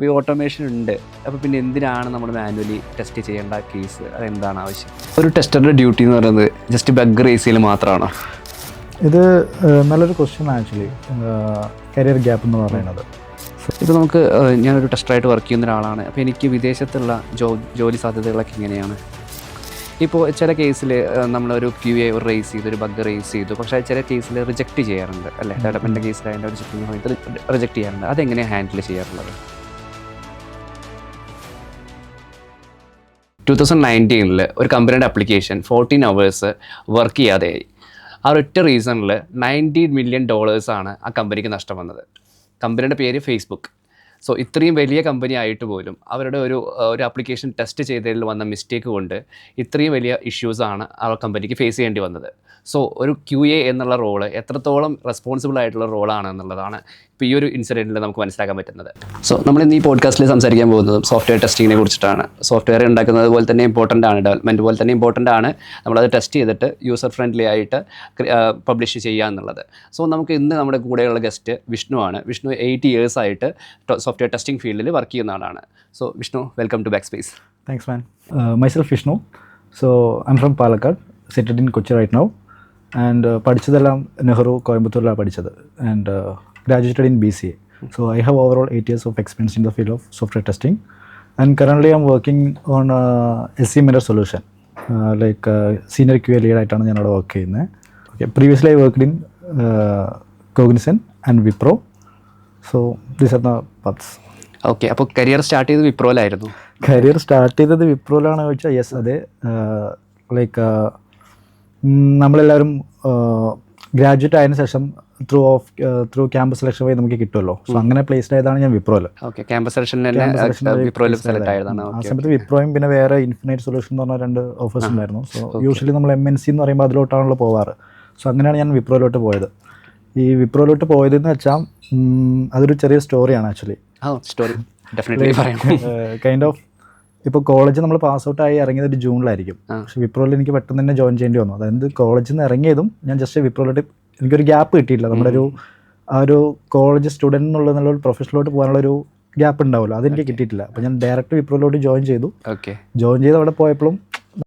ഈ ഓട്ടോമേഷൻ ഉണ്ട്. അപ്പോൾ പിന്നെ എന്തിനാണ് നമ്മൾ മാനുവലി ടെസ്റ്റ് ചെയ്യേണ്ട കേസ്? അതെന്താണ് ആവശ്യം? ഒരു ടെസ്റ്ററുടെ ഡ്യൂട്ടി എന്ന് പറയുന്നത് ജസ്റ്റ് ബഗ് റേസ് ചെയ്യൽ മാത്രമാണോ? ഇത് നല്ലൊരു ക്വസ്റ്റ്യൻ ആക്ച്വലി, കരിയർ ഗ്യാപ്പ് എന്ന് പറയുന്നത്. ഇപ്പോൾ നമുക്ക് ഞാനൊരു ടെസ്റ്ററായിട്ട് വർക്ക് ചെയ്യുന്ന ഒരാളാണ്. അപ്പോൾ എനിക്ക് വിദേശത്തുള്ള ജോലി സാധ്യതകളൊക്കെ എങ്ങനെയാണ്? ഇപ്പോൾ ചില കേസിൽ നമ്മളൊരു QA റേസ് ചെയ്തു, ഒരു ബഗ് റേസ് ചെയ്തു, പക്ഷേ ചില കേസിൽ റിജക്റ്റ് ചെയ്യാറുണ്ട് അല്ലേ? ഡെവലപ്മെൻറ്റ് കേസിൽ അതിൻ്റെ ഒരു ചെക്കിങ് സമയത്ത് റിജക്റ്റ് ചെയ്യാറുണ്ട്. അതെങ്ങനെയാണ് ഹാൻഡിൽ ചെയ്യാറുള്ളത്? 2019 ഒരു കമ്പനിയുടെ ആപ്ലിക്കേഷൻ 14 hours വർക്ക് ചെയ്യാതെയായി. ആ ഒറ്റ റീസണിൽ $90 million ആ കമ്പനിക്ക് നഷ്ടം വന്നത്. കമ്പനിയുടെ പേര് ഫേസ്ബുക്ക്. സോ ഇത്രയും വലിയ കമ്പനി ആയിട്ട് പോലും അവരുടെ ഒരു ആപ്ലിക്കേഷൻ ടെസ്റ്റ് ചെയ്തതിൽ വന്ന മിസ്റ്റേക്ക് കൊണ്ട് ഇത്രയും വലിയ ഇഷ്യൂസാണ് ആ കമ്പനിക്ക് ഫേസ് ചെയ്യേണ്ടി വന്നത്. സോ ഒരു QA എന്നുള്ള റോള് എത്രത്തോളം റെസ്പോൺസിബിൾ ആയിട്ടുള്ള റോളാണ് എന്നുള്ളതാണ് ഇപ്പോൾ ഈ ഒരു ഇൻസിഡൻറ്റിൽ നമുക്ക് മനസ്സിലാക്കാൻ പറ്റുന്നത്. സോ നമ്മൾ ഇന്ന് ഈ പോഡ്കാസ്റ്റിൽ സംസാരിക്കാൻ പോകുന്നതും സോഫ്റ്റ്വെയർ ടെസ്റ്റിങ്ങിനെ കുറിച്ചിട്ടാണ്. സോഫ്റ്റ്വെയർ ഉണ്ടാക്കുന്നത് പോലെ തന്നെ ഇമ്പോർട്ടൻ്റ് ആണ്, ഡെവലപ്മെൻറ്റ് പോലെ തന്നെ ഇമ്പോർട്ടൻ്റ് ആണ് നമ്മളത് ടെസ്റ്റ് ചെയ്തിട്ട് യൂസർ ഫ്രണ്ട്ലി ആയിട്ട് പബ്ലിഷ് ചെയ്യുക എന്നുള്ളത്. സോ നമുക്ക് ഇന്ന് നമ്മുടെ കൂടെയുള്ള ഗസ്റ്റ് വിഷ്ണു ആണ്. വിഷ്ണു 8 years ആയിട്ട് സോഫ്റ്റ്വെയർ ടെസ്റ്റിംഗ് ഫീൽഡിൽ വർക്ക് ചെയ്യുന്ന ആളാണ്. So Vishnu, welcome to Backspace. Thanks man. Myself Vishnu. So I am from Palakkad, settled in Kochi right now. And പഠിച്ചതെല്ലാം നെഹ്റു കോയമ്പത്തൂരിലാണ് പഠിച്ചത്. And graduated in BCA. So I have overall 8 years of experience in the field of software testing. And currently I'm working on SC Mirror solution. Senior QA lead ആയിട്ടാണ് ഞാൻ അവിടെ work ചെയ്യുന്നത്. Okay. Previously I worked in Cognizant and Wipro. So these are the paths. Okay, അപ്പോൾ career start ചെയ്തത് വിപ്രോയിലായിരുന്നു? Career start ചെയ്തത് വിപ്രോയിലാണെന്ന് ചോദിച്ചാൽ yes, അതെ. നമ്മളെല്ലാവരും ഗ്രാജുവേറ്റ് ആയതിനു ശേഷം ത്രൂ ക്യാമ്പസ് സെലക്ഷൻ വഴി നമുക്ക് കിട്ടുമല്ലോ. സോ അങ്ങനെ പ്ലേസ്ഡ് ആയതാണ് ഞാൻ വിപ്രോയിൽ. ഓക്കെ, ക്യാമ്പസ് സെലക്ഷനിൽ സെലക്ട് ആയതാണ്. ആ സമയത്ത് വിപ്രോയും പിന്നെ വേറെ ഇൻഫിനൈറ്റ് സൊല്യൂഷൻ എന്ന് പറഞ്ഞ 2 ഓഫേഴ്സ് ഉണ്ടായിരുന്നു. സോ യൂഷ്വലി നമ്മൾ MNC എന്ന് പറയുമ്പോൾ അതിലോട്ടാണല്ലോ പോവാറ്. സോ അങ്ങനെയാണ് ഞാൻ വിപ്രോയിലോട്ട് പോയത്. ഈ വിപ്രോയിലോട്ട് പോയതെന്ന് വെച്ചാൽ അതൊരു ചെറിയ സ്റ്റോറിയാണ് ആക്ച്വലി. കൈൻഡ് ഓഫ് ഇപ്പോൾ കോളേജ് നമ്മൾ പാസ് ഔട്ട് ആയി ഇറങ്ങിയത് ഒരു ജൂണിലായിരിക്കും. പക്ഷേ വിപ്രോയിൽ എനിക്ക് പെട്ടെന്ന് തന്നെ ജോയിൻ ചെയ്യേണ്ടി വന്നു. അതായത് കോളേജിൽ നിന്ന് ഇറങ്ങിയതും ഞാൻ ജസ്റ്റ് വിപ്രോയിലോട്ട്, എനിക്കൊരു ഗ്യാപ്പ് കിട്ടിയില്ല. നമ്മുടെ ഒരു കോളേജ് സ്റ്റുഡൻറ് എന്നുള്ളൊരു പ്രൊഫഷനിലോട്ട് പോകാനുള്ളൊരു ഗ്യാപ്പ് ഉണ്ടാവുമല്ലോ, അതെനിക്ക് കിട്ടിയിട്ടില്ല. അപ്പോൾ ഞാൻ ഡയറക്റ്റ് വിപ്രോയിലോട്ട് ജോയിൻ ചെയ്തു. ജോയിൻ ചെയ്ത് അവിടെ പോയപ്പോഴും